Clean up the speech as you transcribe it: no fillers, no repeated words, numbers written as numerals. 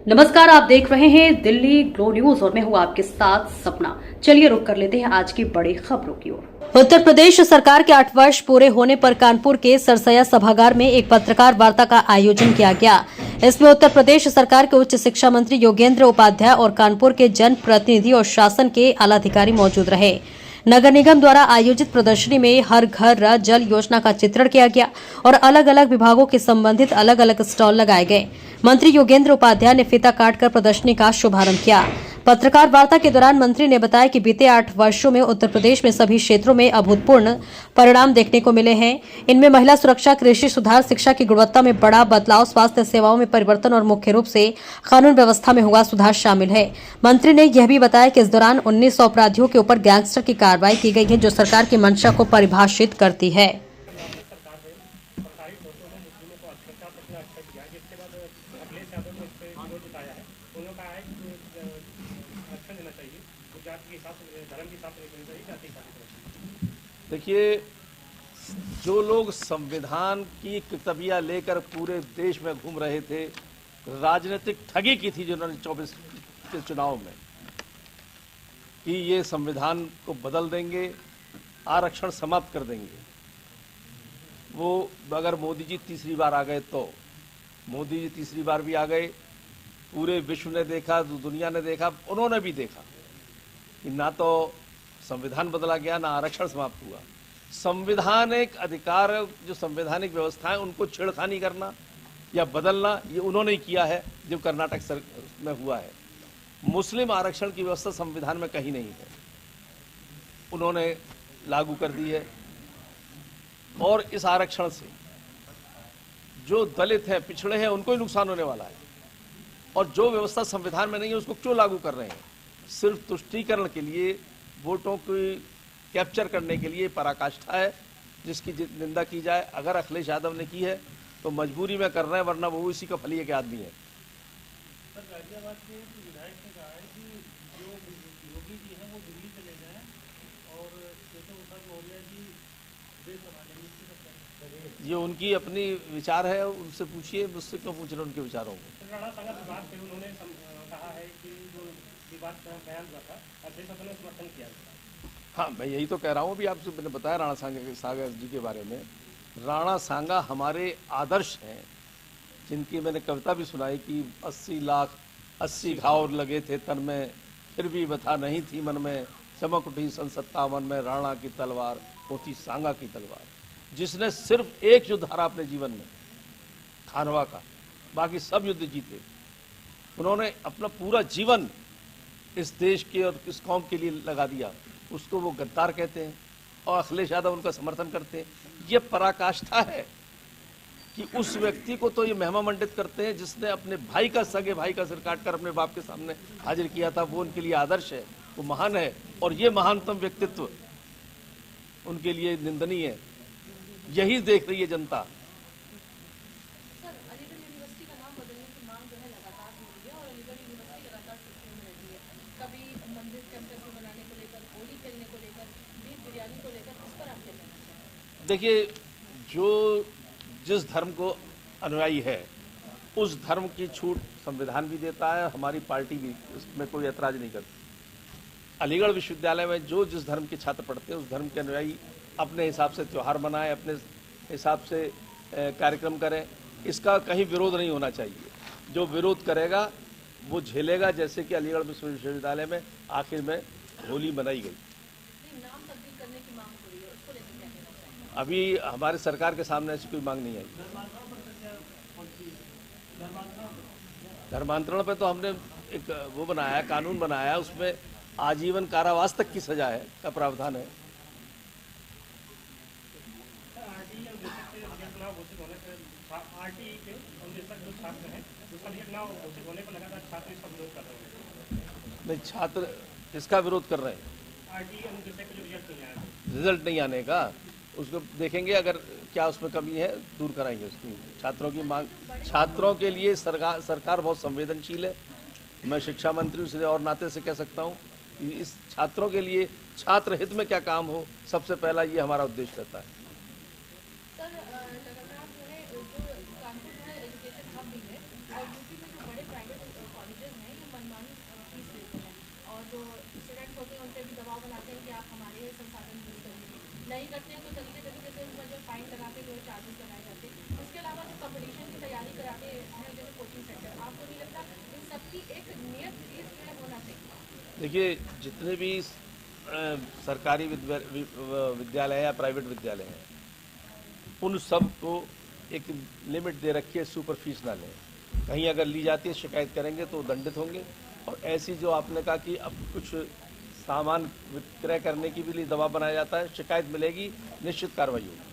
नमस्कार, आप देख रहे हैं दिल्ली ग्लो न्यूज और मैं हूं आपके साथ सपना। चलिए रुक कर लेते हैं आज की बड़ी खबरों की ओर। उत्तर प्रदेश सरकार के 8 वर्ष पूरे होने पर कानपुर के सरसैया सभागार में एक पत्रकार वार्ता का आयोजन किया गया। इसमें उत्तर प्रदेश सरकार के उच्च शिक्षा मंत्री योगेंद्र उपाध्याय और कानपुर के जन प्रतिनिधि और शासन के आला अधिकारी मौजूद रहे। नगर निगम द्वारा आयोजित प्रदर्शनी में हर घर जल योजना का चित्रण किया गया और अलग अलग विभागों के संबंधित अलग अलग स्टॉल लगाए गए। मंत्री योगेंद्र उपाध्याय ने फीता काटकर प्रदर्शनी का शुभारंभ किया। पत्रकार वार्ता के दौरान मंत्री ने बताया कि बीते 8 वर्षों में उत्तर प्रदेश में सभी क्षेत्रों में अभूतपूर्व परिणाम देखने को मिले हैं। इनमें महिला सुरक्षा, कृषि सुधार, शिक्षा की गुणवत्ता में बड़ा बदलाव, स्वास्थ्य सेवाओं में परिवर्तन और मुख्य रूप से कानून व्यवस्था में हुआ सुधार शामिल है। मंत्री ने यह भी बताया कि इस दौरान 1900 अपराधियों के ऊपर गैंगस्टर की कार्रवाई की गई है, जो सरकार की मंशा को परिभाषित करती है। देखिए, जो लोग संविधान की किताबियाँ लेकर पूरे देश में घूम रहे थे, राजनीतिक ठगी की थी जिन्होंने 24 के चुनाव में कि ये संविधान को बदल देंगे, आरक्षण समाप्त कर देंगे। वो अगर मोदी जी तीसरी बार आ गए तो मोदी जी तीसरी बार भी आ गए। पूरे विश्व ने देखा, दुनिया ने देखा, उन्होंने भी देखा कि ना तो संविधान बदला गया, ना आरक्षण समाप्त हुआ। संवैधानिक अधिकार, जो संवैधानिक व्यवस्था है, उनको छेड़खानी करना या बदलना, ये उन्होंने ही किया है जो कर्नाटक में हुआ है। मुस्लिम आरक्षण की व्यवस्था संविधान में कहीं नहीं है, उन्होंने लागू कर दी है। और इस आरक्षण से जो दलित हैं, पिछड़े हैं, उनको ही नुकसान होने वाला है। और जो व्यवस्था संविधान में नहीं है, उसको क्यों लागू कर रहे हैं? सिर्फ तुष्टीकरण के लिए, वोटों की कैप्चर करने के लिए पराकाष्ठा है, जिसकी निंदा की जाए। अगर अखिलेश यादव ने की है तो मजबूरी में कर रहे हैं, वरना वो इसी का फलिए के आदमी है। सर, गाजियाबाद के विधायक ने कहा है कि जो योगी जी हैं वो दिल्ली चले जाएं और केशव प्रसाद मौर्य जी देश संभालेंगे। ये उनकी अपनी विचार है, उनसे पूछिए, मुझसे क्यों पूछ रहे उनके विचारों को। राणा सांगा विवाद पे उन्होंने कहा है कि जो विवाद का बयान हुआ था, अध्यक्ष सदन ने समर्थन किया। हाँ, मैं यही तो कह रहा हूँ। अभी आपसे मैंने बताया राणा सांगा जी के बारे में। राणा सांगा हमारे आदर्श हैं, जिनकी मैंने कविता भी सुनाई कि 80 लाख 80 घाव लगे थे तन में, फिर भी व्यथा नहीं थी मन में, चमक उठी सन 57 में, राणा की तलवार होती सांगा की तलवार। जिसने सिर्फ एक युद्ध हारा अपने जीवन में, खानवा का, बाकी सब युद्ध जीते। उन्होंने अपना पूरा जीवन इस देश के और इस कौम के लिए लगा दिया। उसको वो गद्दार कहते हैं और अखिलेश यादव उनका समर्थन करते हैं। ये पराकाष्ठा है कि उस व्यक्ति को तो ये महिमा मंडित करते हैं जिसने अपने भाई का, सगे भाई का सिर काटकर अपने बाप के सामने हाजिर किया था। वो उनके लिए आदर्श है, वो महान है। और ये महानतम व्यक्तित्व उनके लिए निंदनीय है। यही देख रही है जनता। देखिए, जो जिस धर्म को अनुयायी है, उस धर्म की छूट संविधान भी देता है, हमारी पार्टी भी इसमें कोई ऐतराज नहीं करती। अलीगढ़ विश्वविद्यालय में जो जिस धर्म के छात्र पढ़ते हैं, उस धर्म के अनुयायी अपने हिसाब से त्यौहार मनाएं, अपने हिसाब से कार्यक्रम करें। इसका कहीं विरोध नहीं होना चाहिए। जो विरोध करेगा वो झेलेगा। जैसे कि अलीगढ़ विश्वविद्यालय में आखिर में होली मनाई गई। अभी हमारे सरकार के सामने ऐसी कोई मांग नहीं आई। धर्मांतरण पे तो हमने एक वो बनाया है, कानून बनाया है, उसमें आजीवन कारावास तक की सजा है का प्रावधान है। नहीं, छात्र इसका विरोध कर रहे हैं, रिजल्ट नहीं आने का। उसको देखेंगे, अगर क्या उसमें कमी है दूर कराएंगे उसकी। छात्रों की मांग, छात्रों के लिए सरकार बहुत संवेदनशील है। मैं शिक्षा मंत्री से और नाते से कह सकता हूँ कि इस छात्रों के लिए, छात्र हित में क्या काम हो, सबसे पहला ये हमारा उद्देश्य रहता है। और जो स्टूडेंट होते हैं उन पर भी दबाव बनाते हैं कि आप हमारे संसाधन यूज करेंगे, नहीं करते हैं तो तरीके से उन पर जो फाइन लगा के जो चार्जेस लगाए जाते हैं। उसके अलावा जो कॉम्पिटिशन की तैयारी कराते हैं जैसे कोचिंग सेंटर, आपको नहीं लगता इन सबकी एक नियत फीस जो है होना चाहिए? देखिए, जितने भी सरकारी विद्यालय या प्राइवेट विद्यालय हैं, उन सब को एक लिमिट दे रखी है, सुपर फीस ना लें। कहीं अगर ली जाती है शिकायत करेंगे तो दंडित होंगे। और ऐसी जो आपने कहा कि अब कुछ सामान विक्रय करने की भी लिए दबाव बनाया जाता है, शिकायत मिलेगी, निश्चित कार्रवाई होगी।